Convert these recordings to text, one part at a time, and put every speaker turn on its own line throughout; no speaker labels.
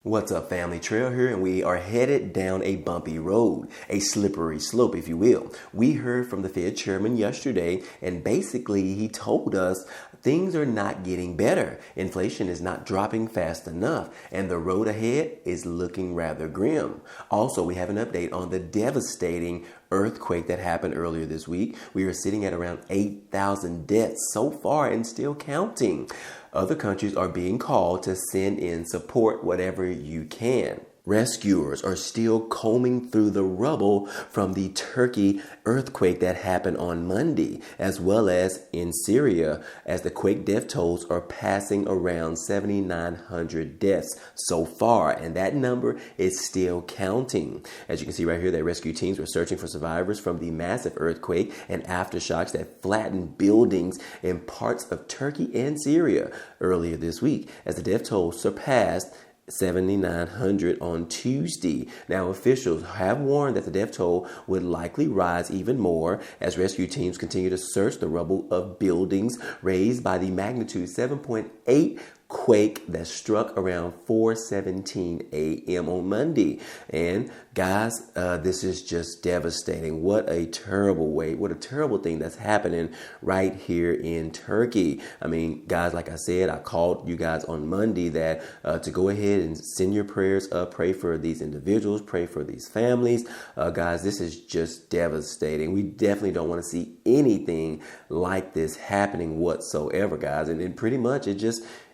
What's up, family? Trail here, and we are headed down a bumpy road, a slippery slope, if you will. We heard from the Fed chairman yesterday, and basically he told us things are not getting better. Inflation is not dropping fast enough, and the road ahead is looking rather grim. Also, we have an update on the devastating earthquake that happened earlier this week. We are sitting at around 8,000 deaths so far and still counting. Other countries are being called to send in support whatever you can. Rescuers are still combing through the rubble from the Turkey earthquake that happened on Monday, as well as in Syria, as the quake death tolls are passing around 7,900 deaths so far, and that number is still counting. As you can see right here, that rescue teams were searching for survivors from the massive earthquake and aftershocks that flattened buildings in parts of Turkey and Syria earlier this week, as the death toll surpassed 7,900 on Tuesday. Now, officials have warned that the death toll would likely rise even more as rescue teams continue to search the rubble of buildings raised by the magnitude 7.8 quake that struck around 4:17 a.m. on Monday. And guys, this is just devastating. What a terrible thing that's happening right here in Turkey. I mean, guys, like I said, I called you guys on Monday that to go ahead and send your prayers up, pray for these individuals, pray for these families. Guys, this is just devastating. We definitely don't want to see anything like this happening whatsoever, guys. And pretty much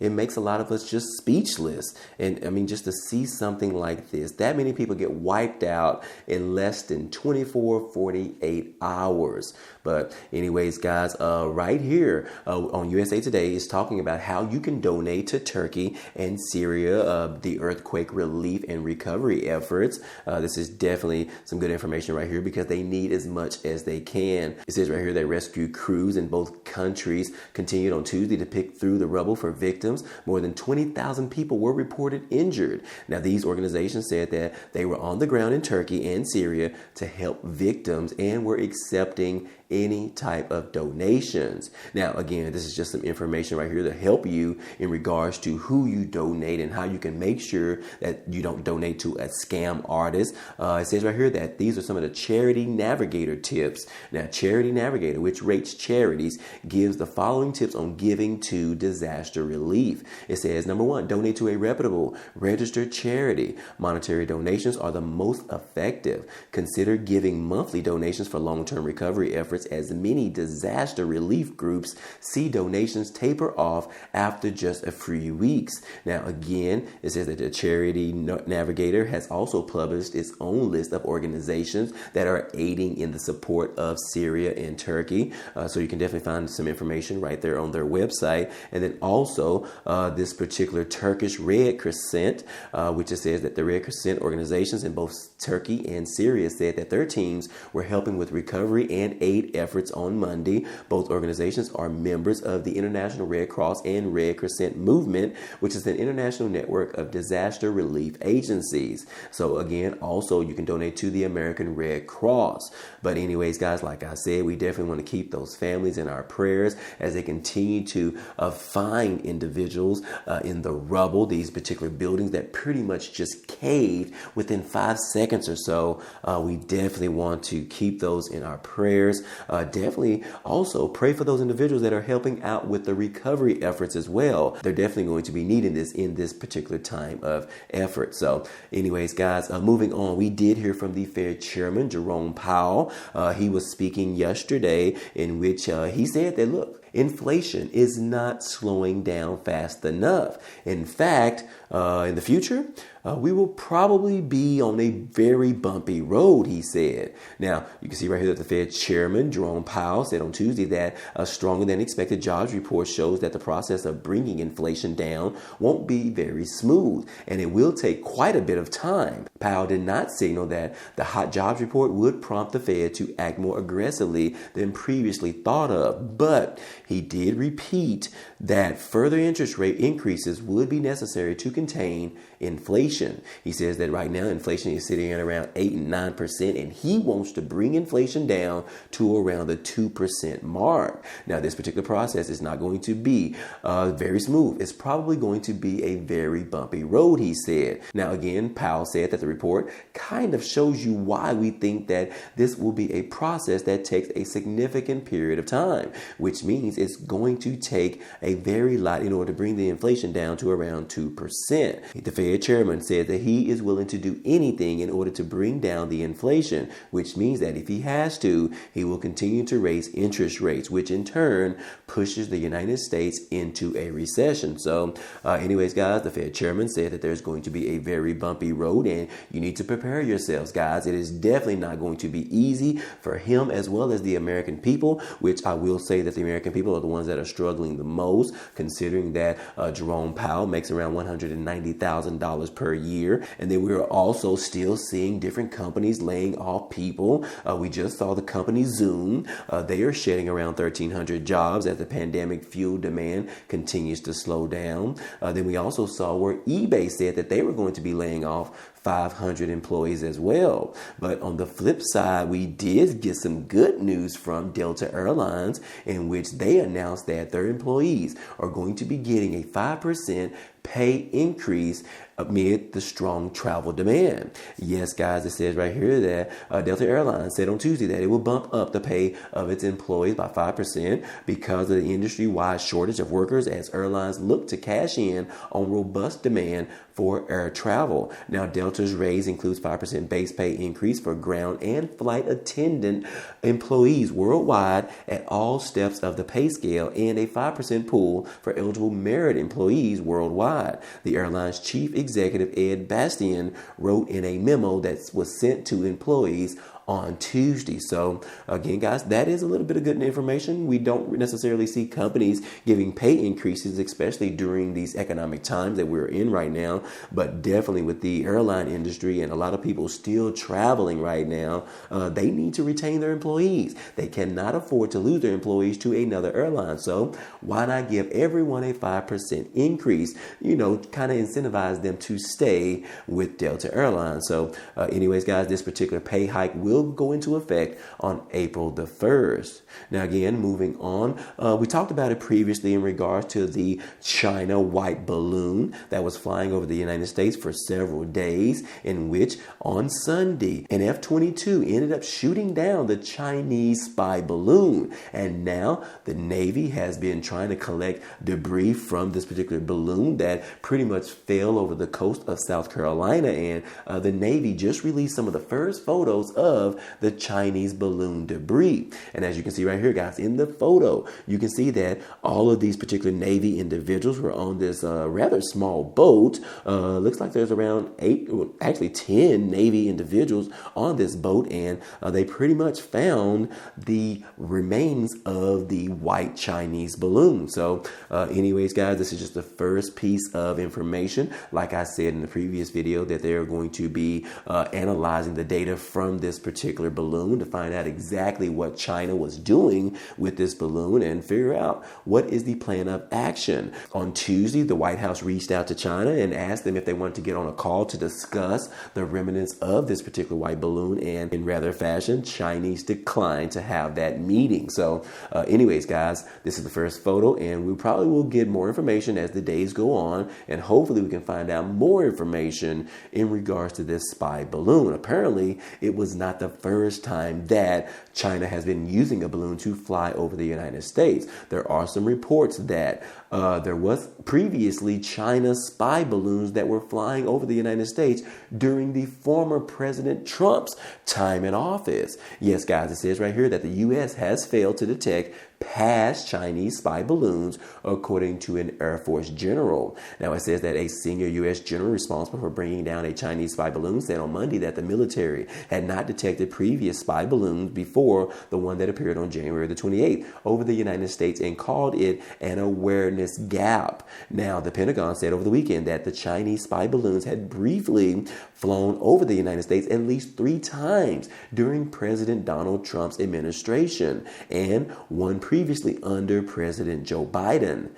it makes a lot of us just speechless. And I mean, just to see something like this, that many people get wiped out in less than 48 hours. But anyways, guys, right here on USA Today is talking about how you can donate to Turkey and Syria, the earthquake relief and recovery efforts. This is definitely some good information right here because they need as much as they can. It says right here that rescue crews in both countries continued on Tuesday to pick through the rubble for victims. More than 20,000 people were reported injured. Now, these organizations said that they were on the ground in Turkey and Syria to help victims and were accepting any type of donations. Now, again, this is just some information right here to help you in regards to who you donate and how you can make sure that you don't donate to a scam artist. It says right here that these are some of the Charity Navigator tips. Now, Charity Navigator, which rates charities, gives the following tips on giving to disaster relief. It says, number one, donate to a reputable, registered charity. Monetary donations are the most effective. Consider giving monthly donations for long-term recovery efforts, as many disaster relief groups see donations taper off after just a few weeks. Now, again, it says that the Charity Navigator has also published its own list of organizations that are aiding in the support of Syria and Turkey. So you can definitely find some information right there on their website. And then also this particular Turkish Red Crescent, which it says that the Red Crescent organizations in both Turkey and Syria said that their teams were helping with recovery and aid efforts on Monday. Both organizations are members of the International Red Cross and Red Crescent movement, which is an international network of disaster relief agencies. So again, also you can donate to the American Red Cross. But anyways, guys, like I said, we definitely want to keep those families in our prayers as they continue to find individuals in the rubble, these particular buildings that pretty much just caved within 5 seconds or so. We definitely want to keep those in our prayers. Definitely also pray for those individuals that are helping out with the recovery efforts as well. They're definitely going to be needing this in this particular time of effort. So anyways, guys, moving on, we did hear from the Fed chairman, Jerome Powell. He was speaking yesterday in which he said that, look, inflation is not slowing down fast enough. In fact, in the future, we will probably be on a very bumpy road, he said. Now, you can see right here that the Fed chairman, Jerome Powell, said on Tuesday that a stronger than expected jobs report shows that the process of bringing inflation down won't be very smooth, and it will take quite a bit of time. Powell did not signal that the hot jobs report would prompt the Fed to act more aggressively than previously thought of, but he did repeat that further interest rate increases would be necessary to contain inflation. He says that right now inflation is sitting at around 8 and 9%, and he wants to bring inflation down to around the 2% mark. Now, this particular process is not going to be very smooth. It's probably going to be a very bumpy road, he said. Now, again, Powell said that the report kind of shows you why we think that this will be a process that takes a significant period of time, which means it's going to take a very lot in order to bring the inflation down to around 2%. The Fed chairman said that he is willing to do anything in order to bring down the inflation, which means that if he has to, he will continue to raise interest rates, which in turn pushes the United States into a recession. So anyways, guys, the Fed chairman said that there's going to be a very bumpy road, and you need to prepare yourselves, guys. It is definitely not going to be easy for him as well as the American people, which I will say that the American people are the ones that are struggling the most, considering that Jerome Powell makes around $190,000 per year. And then we're also still seeing different companies laying off people. We just saw the company Zoom. They are shedding around 1,300 jobs as the pandemic fueled demand continues to slow down. Then we also saw where eBay said that they were going to be laying off 500 employees as well. But on the flip side, we did get some good news from Delta Airlines, in which they announced that their employees are going to be getting a 5% pay increase amid the strong travel demand. Yes, guys, it says right here that Delta Airlines said on Tuesday that it will bump up the pay of its employees by 5% because of the industry-wide shortage of workers as airlines look to cash in on robust demand for air travel. Now, Delta's raise includes 5% base pay increase for ground and flight attendant employees worldwide at all steps of the pay scale and a 5% pool for eligible merit employees worldwide. The airline's chief executive, Ed Bastian, wrote in a memo that was sent to employees on Tuesday. So again, guys, that is a little bit of good information. We don't necessarily see companies giving pay increases, especially during these economic times that we're in right now. But definitely with the airline industry and a lot of people still traveling right now, they need to retain their employees. They cannot afford to lose their employees to another airline. So why not give everyone a 5% increase, kind of incentivize them to stay with Delta Airlines. So anyways, guys, this particular pay hike will go into effect on April the 1st. Now, again, moving on, we talked about it previously in regards to the China white balloon that was flying over the United States for several days, in which on Sunday, an F-22 ended up shooting down the Chinese spy balloon. And now the Navy has been trying to collect debris from this particular balloon that pretty much fell over the coast of South Carolina. And the Navy just released some of the first photos of the Chinese balloon debris. And as you can see right here, guys, in the photo, you can see that all of these particular Navy individuals were on this rather small boat. Looks like there's around 10 Navy individuals on this boat, and they pretty much found the remains of the white Chinese balloon. So anyways, guys, this is just the first piece of information. Like I said in the previous video, that they're going to be analyzing the data from this particular balloon to find out exactly what China was doing with this balloon and figure out what is the plan of action. On Tuesday, the White House reached out to China and asked them if they wanted to get on a call to discuss the remnants of this particular white balloon, and in rather fashion, Chinese declined to have that meeting. So anyways, guys, this is the first photo, and we probably will get more information as the days go on, and hopefully we can find out more information in regards to this spy balloon. Apparently, it was not the first time that China has been using a balloon to fly over the United States. There are some reports that there was previously China spy balloons that were flying over the United States during the former President Trump's time in office. Yes, guys, it says right here that the U.S. has failed to detect past Chinese spy balloons, according to an Air Force general. Now, it says that a senior U.S. general responsible for bringing down a Chinese spy balloon said on Monday that the military had not detected previous spy balloons before the one that appeared on January the 28th over the United States, and called it an awareness gap. Now, the Pentagon said over the weekend that the Chinese spy balloons had briefly flown over the United States at least 3 times during President Donald Trump's administration, and one previously under President Joe Biden.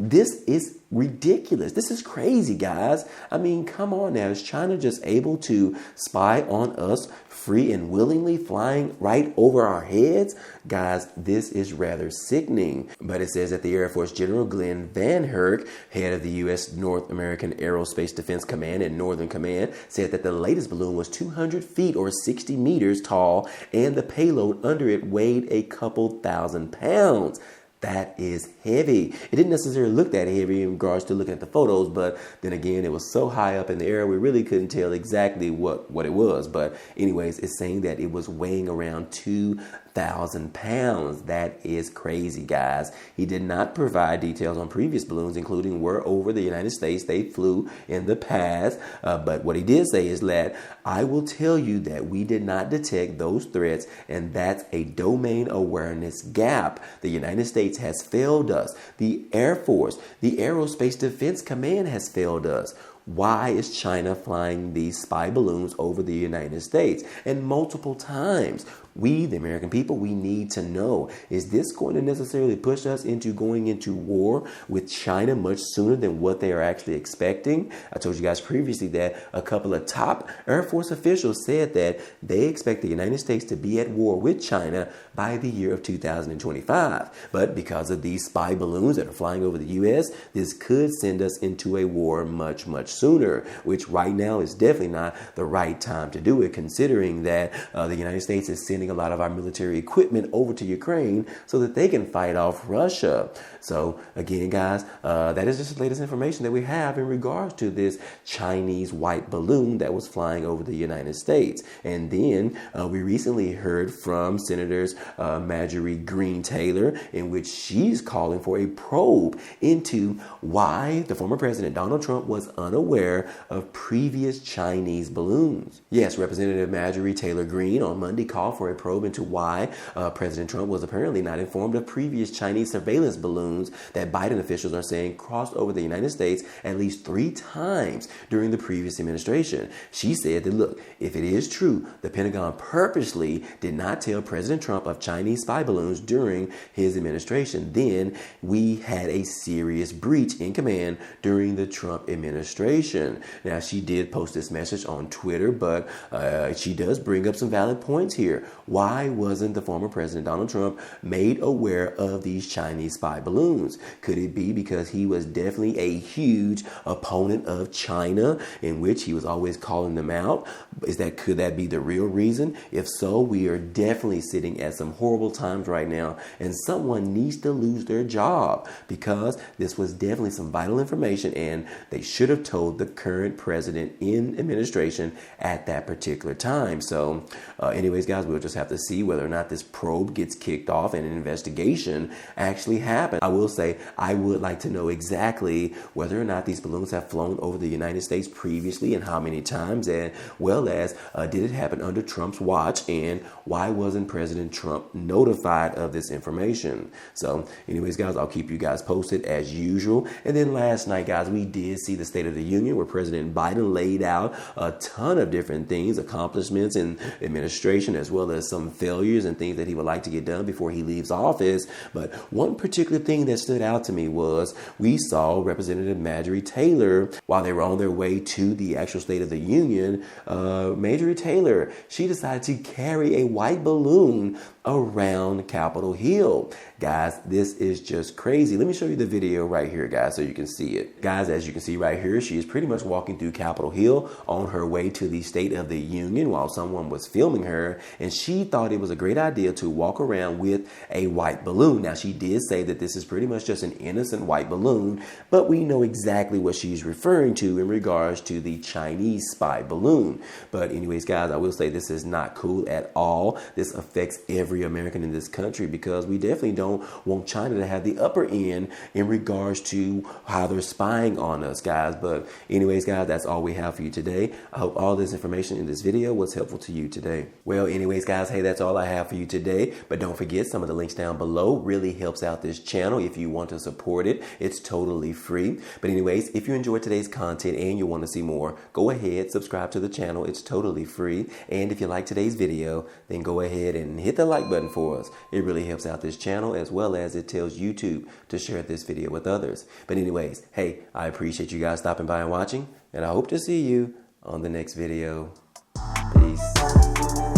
This is ridiculous. This is crazy, guys. I mean, come on now. Is China just able to spy on us free and willingly, flying right over our heads? Guys, this is rather sickening. But it says that the Air Force General Glenn Van Herk, head of the U.S. North American Aerospace Defense Command and Northern Command, said that the latest balloon was 200 feet or 60 meters tall, and the payload under it weighed a couple thousand pounds. That is heavy. It didn't necessarily look that heavy in regards to looking at the photos, but then again, it was so high up in the air, we really couldn't tell exactly what it was. But anyways, it's saying that it was weighing around 2,000 pounds. That is crazy, guys. He did not provide details on previous balloons, including where over the United States they flew in the past. But what he did say is that, I will tell you that we did not detect those threats, and that's a domain awareness gap. The United States has failed us. The Air Force, the Aerospace Defense Command has failed us. Why is China flying these spy balloons over the United States? And multiple times. We, the American people, we need to know, is this going to necessarily push us into going into war with China much sooner than what they are actually expecting? I told you guys previously that a couple of top Air Force officials said that they expect the United States to be at war with China by the year of 2025. But because of these spy balloons that are flying over the U.S., this could send us into a war much, much sooner, which right now is definitely not the right time to do it, considering that the United States is sending a lot of our military equipment over to Ukraine so that they can fight off Russia. So again, guys, that is just the latest information that we have in regards to this Chinese white balloon that was flying over the United States. And then we recently heard from Senators Marjorie Greene Taylor, in which she's calling for a probe into why the former president Donald Trump was unaware of previous Chinese balloons. Yes, Representative Marjorie Taylor Greene on Monday called for a probe into why President Trump was apparently not informed of previous Chinese surveillance balloons that Biden officials are saying crossed over the United States at least 3 times during the previous administration. She said that, look, if it is true, the Pentagon purposely did not tell President Trump of Chinese spy balloons during his administration, then we had a serious breach in command during the Trump administration. Now, she did post this message on Twitter, but she does bring up some valid points here. Why wasn't the former president Donald Trump made aware of these Chinese spy balloons? Could it be because he was definitely a huge opponent of China, in which he was always calling them out? Could that be the real reason? If so, we are definitely sitting at some horrible times right now, and someone needs to lose their job, because this was definitely some vital information, and they should have told the current president in administration at that particular time. So anyways, guys, we'll just have to see whether or not this probe gets kicked off and an investigation actually happens. I will say I would like to know exactly whether or not these balloons have flown over the United States previously and how many times, and well as did it happen under Trump's watch, and why wasn't President Trump notified of this information? So anyways, guys, I'll keep you guys posted as usual. And then last night, guys, we did see the State of the Union where President Biden laid out a ton of different things, accomplishments in administration, as well as some failures and things that he would like to get done before he leaves office. But one particular thing that stood out to me was we saw Representative Marjorie Taylor, while they were on their way to the actual State of the Union, Marjorie Taylor, she decided to carry a white balloon around Capitol Hill. Guys, this is just crazy. Let me show you the video right here, guys, so you can see it. Guys, as you can see right here, she is pretty much walking through Capitol Hill on her way to the State of the Union while someone was filming her, and she thought it was a great idea to walk around with a white balloon. Now, she did say that this is pretty much just an innocent white balloon, but we know exactly what she's referring to in regards to the Chinese spy balloon. But anyways, guys, I will say this is not cool at all. This affects every American in this country, because we definitely don't want China to have the upper end in regards to how they're spying on us, guys. But anyways, guys, that's all we have for you today. I hope all this information in this video was helpful to you today. Well, anyways, guys, guys, hey, that's all I have for you today. But don't forget, some of the links down below really helps out this channel. If you want to support it, it's totally free. But anyways, if you enjoyed today's content and you want to see more, go ahead, subscribe to the channel. It's totally free. And if you like today's video, then go ahead and hit the like button for us. It really helps out this channel, as well as it tells YouTube to share this video with others. But anyways, hey, I appreciate you guys stopping by and watching, and I hope to see you on the next video. Peace.